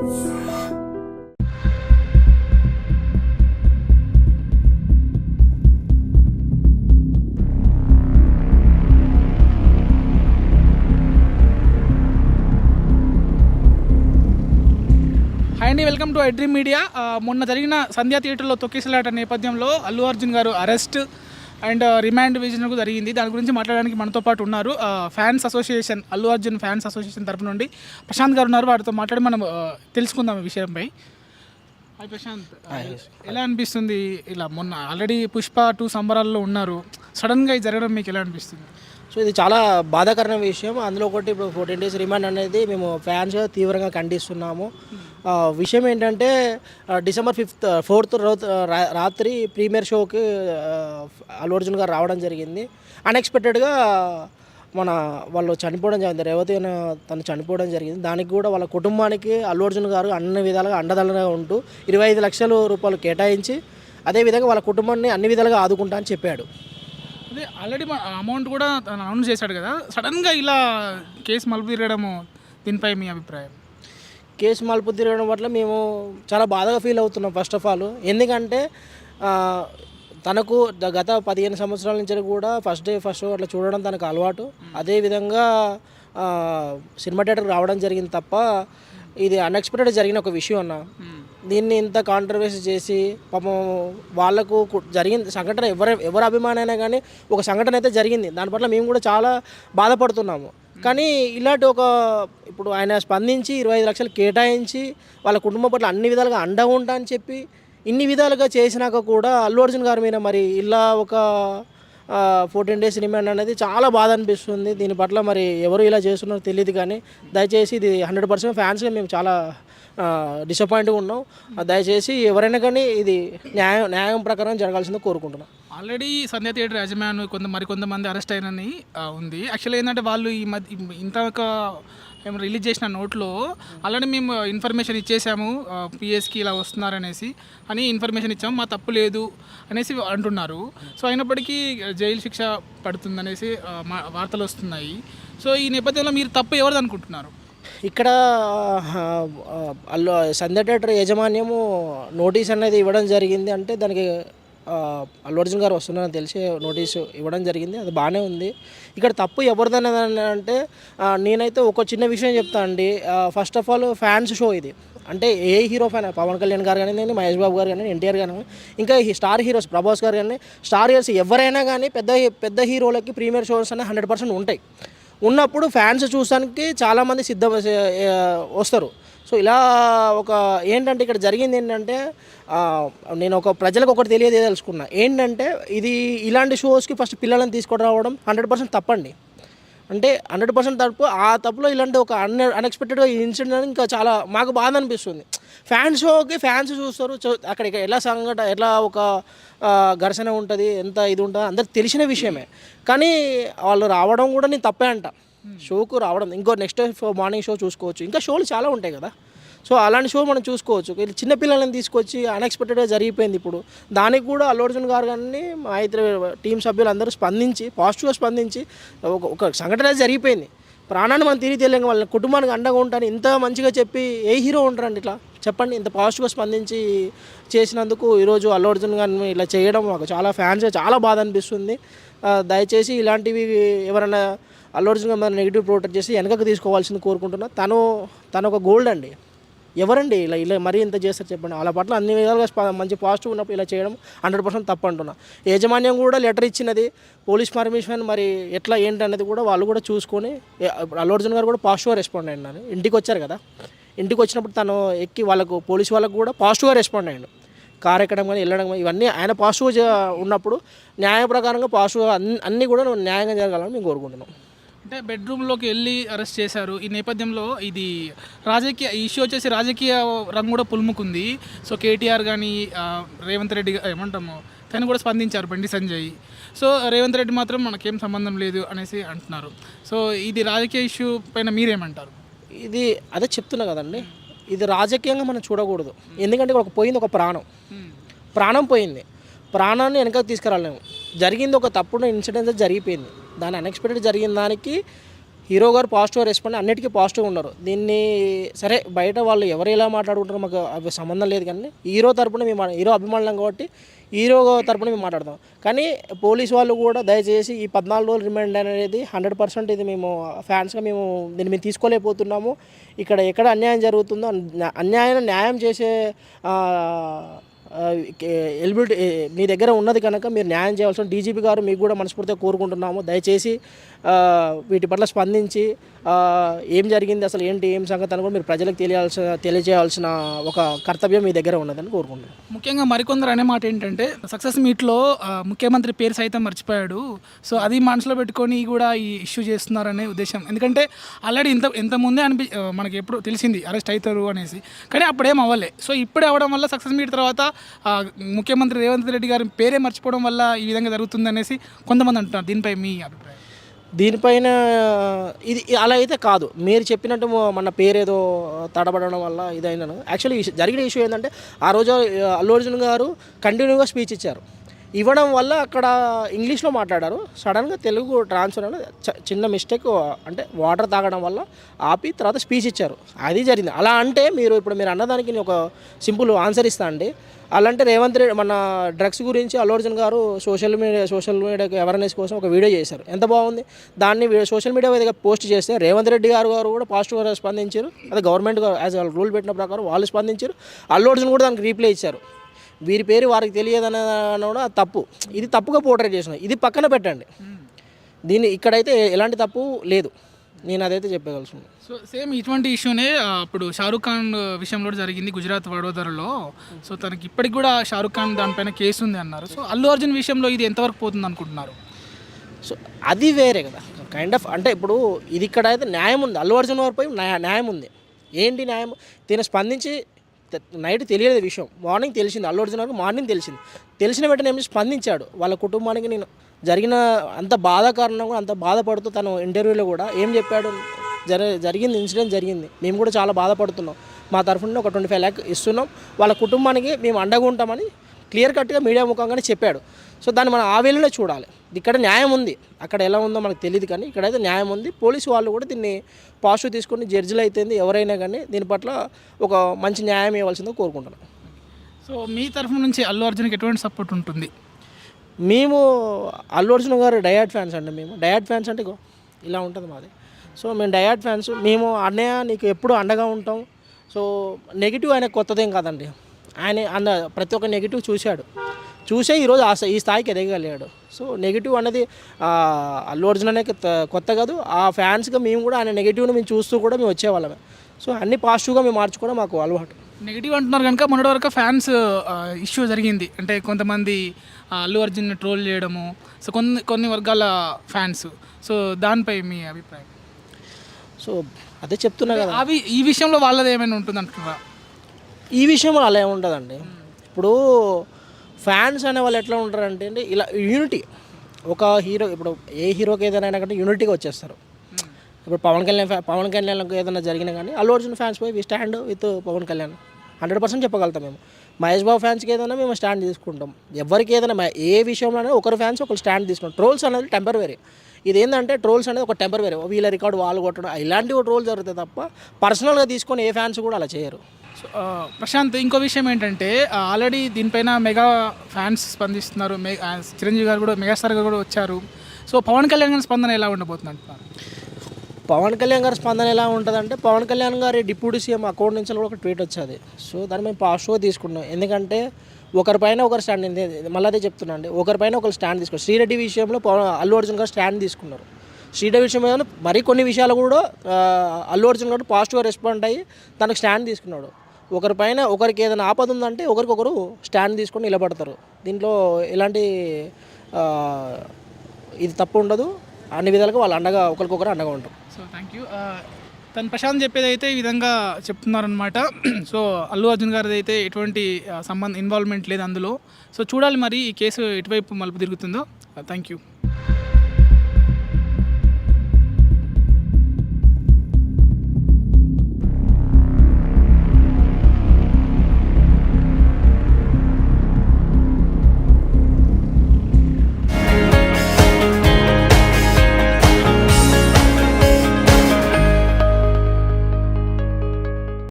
అండి welcome to iDream media. మొన్న జరిగిన సంధ్యా థియేటర్లో తొక్కిసలాట నేపథ్యంలో అల్లు అర్జున్ గారు అరెస్ట్ అండ్ రిమాండ్ విజన్ జరిగింది. దాని గురించి మాట్లాడడానికి మనతో పాటు ఉన్నారు fans association, Allu Arjun fans association తరపు నుండి ప్రశాంత్ గారు ఉన్నారు. వారితో మాట్లాడి మనం తెలుసుకుందాం ఈ విషయంపై. హాయ్ ప్రశాంత్, ఎలా అనిపిస్తుంది? ఇలా మొన్న ఆల్రెడీ పుష్ప 2 సంబరాల్లో ఉన్నారు, సడన్గా ఇది జరగడం మీకు ఎలా అనిపిస్తుంది? సో ఇది చాలా బాధాకరమైన విషయం. అందులో ఒకటి ఇప్పుడు 14 days రిమాండ్ అనేది మేము ఫ్యాన్స్గా తీవ్రంగా ఖండిస్తున్నాము. విషయం ఏంటంటే December 4th రాత్రి ప్రీమియర్ షోకి అల్లు అర్జున్ గారు రావడం జరిగింది. అన్ఎక్స్పెక్టెడ్గా వాళ్ళు చనిపోవడం జరిగింది. రేవతి తను చనిపోవడం జరిగింది. దానికి కూడా వాళ్ళ కుటుంబానికి అల్లు అర్జున్ గారు అన్ని విధాలుగా అండదండగా ఉంటూ 25 లక్షల రూపాయలు కేటాయించి అదేవిధంగా వాళ్ళ కుటుంబాన్ని అన్ని విధాలుగా ఆదుకుంటా అని చెప్పాడు. అదే ఆల్రెడీ అమౌంట్ కూడా అనౌన్స్ చేశాడు కదా, సడన్గా ఇలా కేసు మలుపు తిరగడము, దీనిపై మీ అభిప్రాయం? కేసు మలుపు తిరగడం వల్ల మేము చాలా బాధగా ఫీల్ అవుతున్నాం. ఫస్ట్ ఆఫ్ ఆల్ ఎందుకంటే తనకు గత 15 సంవత్సరాల నుంచి కూడా ఫస్ట్ డే ఫస్ట్ షో అట్లా చూడడం తనకు అలవాటు. అదేవిధంగా సినిమా థియేటర్కి రావడం జరిగింది తప్ప ఇది అన్ఎక్స్పెక్టెడ్ జరిగిన ఒక విషయం అన్న. దీన్ని ఇంత కాంట్రవర్సీ చేసి పాపం వాళ్ళకు జరిగిన సంఘటన ఎవరి అభిమానం అయినా కానీ ఒక సంఘటన అయితే జరిగింది. దాని పట్ల మేము కూడా చాలా బాధపడుతున్నాము. కానీ ఇలాంటి ఇప్పుడు ఆయన స్పందించి 25 లక్షలు కేటాయించి వాళ్ళ కుటుంబం పట్ల అన్ని విధాలుగా అండగా ఉంటా అని చెప్పి ఇన్ని విధాలుగా చేసినాక కూడా అల్లు అర్జున్ గారి మీద మరి ఇలా ఒక 14 days రిమాండ్ అనేది చాలా బాధ అనిపిస్తుంది. దీని పట్ల మరి ఎవరు ఇలా చేస్తున్నారో తెలియదు, కానీ దయచేసి ఇది 100% ఫ్యాన్స్గా మేము చాలా డిసప్పాయింట్గా ఉన్నాం. దయచేసి ఎవరైనా కానీ ఇది న్యాయం ప్రకారం జరగాల్సిందో కోరుకుంటున్నాం. ఆల్రెడీ సంధ్యా థియేటర్ యాజమాన్యం మరికొంతమంది అరెస్ట్ అయినని ఉంది. యాక్చువల్లీ ఏంటంటే వాళ్ళు ఈ మధ్య ఇంతక మేము రిలీజ్ చేసిన నోట్లో ఆల్రెడీ మేము ఇన్ఫర్మేషన్ ఇచ్చేసాము, పిఎస్కి ఇలా వస్తున్నారనేసి అని ఇన్ఫర్మేషన్ ఇచ్చాము, మా తప్పు లేదు అనేసి అంటున్నారు. సో అయినప్పటికీ జైలు శిక్ష పడుతుందనేసి వార్తలు వస్తున్నాయి. సో ఈ నేపథ్యంలో మీరు తప్పు ఎవరిది అనుకుంటున్నారు? ఇక్కడ సంధ్యా థియేటర్ యాజమాన్యము నోటీస్ అనేది ఇవ్వడం జరిగింది. అంటే దానికి అల్లు అర్జున్ గారు వస్తున్నారని తెలిసి నోటీసు ఇవ్వడం జరిగింది. అది బాగానే ఉంది. ఇక్కడ తప్పు ఎవరిదనేది అంటే నేనైతే ఒక చిన్న విషయం చెప్తా అండి. First of all fans show ఇది. అంటే ఏ హీరో ఫ్యాన్, పవన్ కళ్యాణ్ గారు కానీ, మహేష్ బాబు గారు కానీ, ఎన్టీఆర్ గారు కానీ, ఇంకా స్టార్ హీరోస్ ప్రభాస్ గారు కానీ, స్టార్ హీరోస్ ఎవరైనా కానీ పెద్ద హీరోలకి ప్రీమియర్ షోస్ అనేవి 100% ఉంటాయి. ఉన్నప్పుడు ఫ్యాన్స్ చూడడానికి చాలామంది వస్తారు. సో ఇలా ఏంటంటే ఇక్కడ జరిగింది ఏంటంటే నేను ప్రజలకు ఒకటి తెలియజేయదలుచుకున్నా. ఏంటంటే ఇలాంటి షోస్కి ఫస్ట్ పిల్లలను తీసుకొని రావడం 100% తప్పండి. అంటే 100% తప్పు. ఆ తప్పులో ఇలాంటి ఒక అన్ఎక్స్పెక్టెడ్గా ఇన్సిడెంట్ ఇంకా చాలా మాకు బాధ అనిపిస్తుంది. ఫ్యాన్స్ షోకి ఫ్యాన్స్ చూస్తారు, అక్కడ ఎలా ఒక ఘర్షణ ఉంటుంది, ఎంత ఇది ఉంటుంది అందరికి తెలిసిన విషయమే. కానీ వాళ్ళు రావడం కూడా నేను తప్పే అంట. షోకు రావడం, ఇంకో నెక్స్ట్ మార్నింగ్ షో చూసుకోవచ్చు, ఇంకా షోలు చాలా ఉంటాయి కదా. సో అలాంటి షో మనం చూసుకోవచ్చు. చిన్నపిల్లలని తీసుకొచ్చి అన్ఎక్స్పెక్టెడ్గా జరిగిపోయింది. ఇప్పుడు దానికి కూడా అల్లు అర్జున్ గారు కానీ మా ఇతర టీం సభ్యులు అందరూ పాజిటివ్గా స్పందించి ఒక సంఘటన జరిగిపోయింది. ప్రాణాన్ని మనం తిరిగి తెలియక వాళ్ళ కుటుంబానికి అండగా ఉంటాను ఇంత మంచిగా చెప్పి ఏ హీరో ఉంటారండి ఇట్లా చెప్పండి. ఇంత పాజిటివ్గా స్పందించి చేసినందుకు ఈరోజు అల్లు అర్జున్ గారిని ఇలా చేయడం మాకు చాలా ఫ్యాన్స్గా చాలా బాధ అనిపిస్తుంది. దయచేసి ఇలాంటివి ఎవరైనా అల్లు అర్జున్ గారు నెగిటివ్ ప్రొటెక్ట్ చేసి వెనకకు తీసుకోవాల్సింది కోరుకుంటున్నా. తను ఒక గోల్డ్ అండి. ఎవరండి ఇలా మరీ ఇంత చేస్తారు చెప్పండి. వాళ్ళ పట్ల అన్ని విధాలుగా మంచి పాజిటివ్ ఉన్నప్పుడు ఇలా చేయడం 100% తప్పు అంటున్నా. యాజమాన్యం కూడా లెటర్ ఇచ్చినది, పోలీస్ పర్మిషన్ మరి ఎట్లా ఏంటనేది కూడా వాళ్ళు కూడా చూసుకొని అల్లు అర్జున్ గారు కూడా పాజిటివ్గా రెస్పాండ్ అయ్యాను. ఇంటికి వచ్చారు కదా, ఇంటికి వచ్చినప్పుడు తను ఎక్కి పోలీస్ వాళ్ళకు కూడా పాజిటివ్గా రెస్పాండ్ అయ్యాడు. కారు ఎక్కడం కానీ వెళ్ళడం కానీ ఇవన్నీ ఆయన పాజిటివ్గా ఉన్నప్పుడు న్యాయ ప్రకారంగా పాజిటివ్గా అన్నీ కూడా న్యాయంగా జరగాలని మేము కోరుకుంటున్నాం. అంటే బెడ్రూమ్లోకి వెళ్ళి అరెస్ట్ చేశారు. ఈ నేపథ్యంలో ఇది ఇష్యూ వచ్చేసి రాజకీయ రంగు కూడా పులుముకుంది. సో కేటీఆర్ కానీ రేవంత్ రెడ్డి ఏమంటాము తను కూడా స్పందించారు, బండి సంజయ్. సో రేవంత్ రెడ్డి మాత్రం మనకేం సంబంధం లేదు అనేసి అంటున్నారు. సో ఇది రాజకీయ ఇష్యూ పైన మీరేమంటారు? ఇది అదే చెప్తున్నా కదండి, ఇది రాజకీయంగా మనం చూడకూడదు. ఎందుకంటే పోయింది ఒక ప్రాణం పోయింది. ప్రాణాన్ని వెనకకి తీసుకురాలేము. జరిగింది ఒక తప్పుడు ఇన్సిడెంట్ జరిగిపోయింది. దాని అన్ఎక్స్పెక్టెడ్ జరిగిన దానికి హీరో గారు పాజిటివ్గా రెస్పాండ్ అన్నిటికీ పాజిటివ్గా ఉన్నారు. దీన్ని సరే బయట వాళ్ళు ఎవరు ఎలా మాట్లాడుకుంటారో మాకు అవి సంబంధం లేదు, కానీ హీరో తరపున మేము హీరో అభిమానులం కాబట్టి హీరో తరపున మేము మాట్లాడతాం. కానీ పోలీస్ వాళ్ళు కూడా దయచేసి ఈ 14 రోజులు రిమాండ్ అనేది 100% ఇది మేము ఫ్యాన్స్గా మేము దీన్ని మేము తీసుకోలేకపోతున్నాము. ఇక్కడ ఎక్కడ అన్యాయం జరుగుతుందో న్యాయం చేసే ఎలిబిలిటీ మీ దగ్గర ఉన్నది కనుక మీరు న్యాయం చేయాల్సిన డీజీపీ గారు మీకు కూడా మనస్ఫూర్తిగా కోరుకుంటున్నాము. దయచేసి వీటి పట్ల స్పందించి ఏం జరిగింది, అసలు ఏంటి ఏం సంగతి అని కూడా మీరు ప్రజలకు తెలియజేయాల్సిన ఒక కర్తవ్యం మీ దగ్గర ఉన్నదని కోరుకుంటున్నాను. ముఖ్యంగా మరికొందరు అనే మాట ఏంటంటే సక్సెస్ మీట్లో ముఖ్యమంత్రి పేరు సైతం మర్చిపోయాడు. సో అది మనసులో పెట్టుకొని కూడా ఈ ఇష్యూ చేస్తున్నారనే ఉద్దేశం. ఎందుకంటే ఆల్రెడీ ఇంత ముందే మనకి ఎప్పుడు తెలిసింది అరెస్ట్ అవుతారు అనేసి, కానీ అప్పుడేం అవ్వలే. సో ఇప్పుడే అవ్వడం వల్ల సక్సెస్ మీట్ తర్వాత ముఖ్యమంత్రి రేవంత్ రెడ్డి గారి పేరే మర్చిపోవడం వల్ల ఈ విధంగా జరుగుతుంది అనేసి కొంతమంది అంటున్నారు. దీనిపై మీ అభిప్రాయం? దీనిపైన ఇది అలా అయితే కాదు. మీరు చెప్పినట్టు మన పేరేదో తడబడడం వల్ల ఇదైనాను. యాక్చువల్లీ జరిగిన ఇష్యూ ఏంటంటే ఆ రోజు అల్లు అర్జున్ గారు కంటిన్యూగా స్పీచ్ ఇచ్చారు. ఇవ్వడం వల్ల అక్కడ ఇంగ్లీష్లో మాట్లాడారు. సడన్గా తెలుగు ట్రాన్స్ఫర్ అని చిన్న మిస్టేక్, అంటే వాటర్ తాగడం వల్ల ఆపి తర్వాత స్పీచ్ ఇచ్చారు. అది జరిగింది. అలా అంటే మీరు అన్నదానికి నేను ఒక సింపుల్ ఆన్సర్ ఇస్తా అండి. అలాంటి రేవంత్ రెడ్డి మన డ్రగ్స్ గురించి అల్లు అర్జున్ గారు సోషల్ మీడియాకి అవేర్నెస్ కోసం ఒక వీడియో చేశారు. ఎంత బాగుంది. దాన్ని సోషల్ మీడియా మీద పోస్ట్ చేస్తే రేవంత్ రెడ్డి గారు కూడా పాజిటివ్గా స్పందించారు. అదే గవర్నమెంట్ యాజ్ రూల్ పెట్టిన ప్రకారం వాళ్ళు స్పందించారు. అల్లు అర్జున్ కూడా దానికి రీప్లై ఇచ్చారు. వీరి పేరు వారికి తెలియదని కూడా తప్పు. ఇది తప్పుగా పోర్ట్రేట్ చేసిన, ఇది పక్కన పెట్టండి. దీన్ని ఇక్కడైతే ఎలాంటి తప్పు లేదు, నేను అదైతే చెప్పగలుగుతున్నాను. సో సేమ్ ఇటువంటి ఇష్యూనే అప్పుడు షారూఖ్ ఖాన్ విషయంలో జరిగింది గుజరాత్ వడోదరలో. సో తనకి ఇప్పటికి కూడా షారూఖ్ ఖాన్ దానిపైన కేసు ఉంది అన్నారు. సో అల్లు అర్జున్ విషయంలో ఇది ఎంతవరకు పోతుంది అనుకుంటున్నారు? సో అది వేరే కదా, కైండ్ ఆఫ్. అంటే ఇప్పుడు ఇది ఇక్కడ అయితే న్యాయం ఉంది, అల్లు అర్జున్ వారిపై న్యాయం ఉంది. ఏంటి న్యాయం? తిన స్పందించి నైట్ తెలియలేదు విషయం, మార్నింగ్ తెలిసింది. అల్లు అర్జున్ గారికి మార్నింగ్ తెలిసింది. తెలిసిన వెంటనే ఏమి స్పందించాడు. వాళ్ళ కుటుంబానికి నేను జరిగిన అంత బాధాకారణంగా అంత బాధపడుతూ తను ఇంటర్వ్యూలో కూడా ఏం చెప్పాడు, జరిగింది ఇన్సిడెంట్ జరిగింది, మేము కూడా చాలా బాధపడుతున్నాం, మా తరఫున ఒక 25 lakhs ఇస్తున్నాం, వాళ్ళ కుటుంబానికి మేము అండగా ఉంటామని క్లియర్ కట్గా మీడియా ముఖంగానే చెప్పాడు. సో దాన్ని మనం ఆ వేళలో చూడాలి. ఇక్కడ న్యాయం ఉంది, అక్కడ ఎలా ఉందో మనకు తెలియదు, కానీ ఇక్కడైతే న్యాయం ఉంది. పోలీసు వాళ్ళు కూడా దీన్ని పాజిటివ్ తీసుకొని జడ్జిలు అయితే ఎవరైనా కానీ దీని పట్ల ఒక మంచి న్యాయం ఇవ్వాల్సిందో కోరుకుంటున్నాను. సో మీ తరఫు నుంచి అల్లు అర్జున్కి ఎటువంటి సపోర్ట్ ఉంటుంది? మేము అల్లు అర్జున్ గారు డయాడ్ ఫ్యాన్స్ అండి. మేము డయాడ్ ఫ్యాన్స్ అంటే ఇలా ఉంటుంది మాది. సో మేము డయాడ్ ఫ్యాన్స్. మేము అన్నయ్య నీకు ఎప్పుడు అండగా ఉంటాం. సో నెగిటివ్ ఆయన కొత్తదేం కాదండి. ఆయన ప్రతి ఒక్క నెగిటివ్ చూసే ఈరోజు ఈ స్థాయికి ఎదగలిగాడు. సో నెగిటివ్ అనేది అల్లు అర్జున్ అనే కొత్త కాదు. ఆ ఫ్యాన్స్గా మేము కూడా ఆయన నెగిటివ్ని మేము చూస్తూ కూడా మేము వచ్చేవాళ్ళమే. సో అన్ని పాజిటివ్గా మేము మార్చుకోవడం మాకు అలవాటు. నెగిటివ్ అంటున్నారు కనుక మొన్నటి వరకు ఫ్యాన్స్ ఇష్యూ జరిగింది. అంటే కొంతమంది అల్లు అర్జున్ ట్రోల్ చేయడము. సో కొన్ని వర్గాల ఫ్యాన్స్. సో దానిపై మీ అభిప్రాయం? సో అదే చెప్తున్నా కదా, అవి ఈ విషయంలో వాళ్ళది ఏమైనా ఉంటుంది అంటున్నారా? ఈ విషయంలో అలా ఏముంటుందండి. ఇప్పుడు ఫ్యాన్స్ అనే వాళ్ళు ఎట్లా ఉంటారంటే అండి, ఇలా యూనిటీ. ఒక హీరో ఇప్పుడు ఏ హీరోకి ఏదైనా కంటే యూనిటీగా వచ్చేస్తారు. ఇప్పుడు పవన్ కళ్యాణ్కి ఏదైనా జరిగినా కానీ అల్లు అర్జున్ ఫ్యాన్స్ పోయి we stand with Pawan Kalyan 100% చెప్పగలుగుతాం. మేము మహేష్ బాబు ఫ్యాన్స్కి ఏదైనా మేము స్టాండ్ తీసుకుంటాం. ఎవరికి ఏదైనా ఏ విషయంలోనే ఒకరు ఫ్యాన్స్ ఒకరు స్టాండ్ తీసుకుంటాం. ట్రోల్స్ అనేది టెంపరవరీ. ఇదేంటంటే ట్రోల్స్ అనేది ఒక టెంపరవరీ. వీళ్ళ రికార్డు వాళ్ళు కొట్టడం ఇలాంటివి ట్రోల్ జరుగుతాయి తప్ప పర్సనల్గా తీసుకొని ఏ ఫ్యాన్స్ కూడా అలా చేయరు. సో ప్రశాంత్, ఇంకో విషయం ఏంటంటే ఆల్రెడీ దీనిపైన మెగా ఫ్యాన్స్ స్పందిస్తున్నారు. చిరంజీవి గారు కూడా, మెగాస్టార్ గారు కూడా వచ్చారు. సో పవన్ కళ్యాణ్ గారి స్పందన ఎలా ఉండబోతుంది అంటున్నారు? పవన్ కళ్యాణ్ గారి స్పందన ఎలా ఉంటుందంటే, పవన్ కళ్యాణ్ గారి డిప్యూటీ సీఎం అకౌంట్ నుంచి కూడా ఒక ట్వీట్ వచ్చేది. సో దాన్ని మేము పాజిటివ్గా తీసుకున్నాం. ఎందుకంటే ఒకరిపైన ఒకరు స్టాండ్, మళ్ళీ అదే చెప్తున్నా అండి, ఒకరిపైన ఒకరు స్టాండ్ తీసుకున్నారు. శ్రీరెడ్డి విషయంలో అల్లు అర్జున్ గారు స్టాండ్ తీసుకున్నారు. శ్రీరెడ్డి విషయంలో మరి కొన్ని విషయాలు కూడా అల్లు అర్జున్ గారు పాజిటివ్గా రెస్పాండ్ అయ్యి తనకు స్టాండ్ తీసుకున్నాడు. ఒకరిపైన ఒకరికి ఏదైనా ఆపద ఉందంటే ఒకరికొకరు స్టాండ్ తీసుకొని నిలబడతారు. దీంట్లో ఎలాంటి ఇది తప్పు ఉండదు. అన్ని విధాలుగా వాళ్ళు అండగా ఒకరికొకరు అండగా ఉంటారు. So thank you. తను ప్రశాంత్ చెప్పేది అయితే ఈ విధంగా చెప్తున్నారనమాట. సో అల్లు అర్జున్ గారిది అయితే ఎటువంటి ఇన్వాల్వ్మెంట్ లేదు అందులో. సో చూడాలి మరి ఈ కేసు ఎటువైపు మలుపు తిరుగుతుందో. Thank you.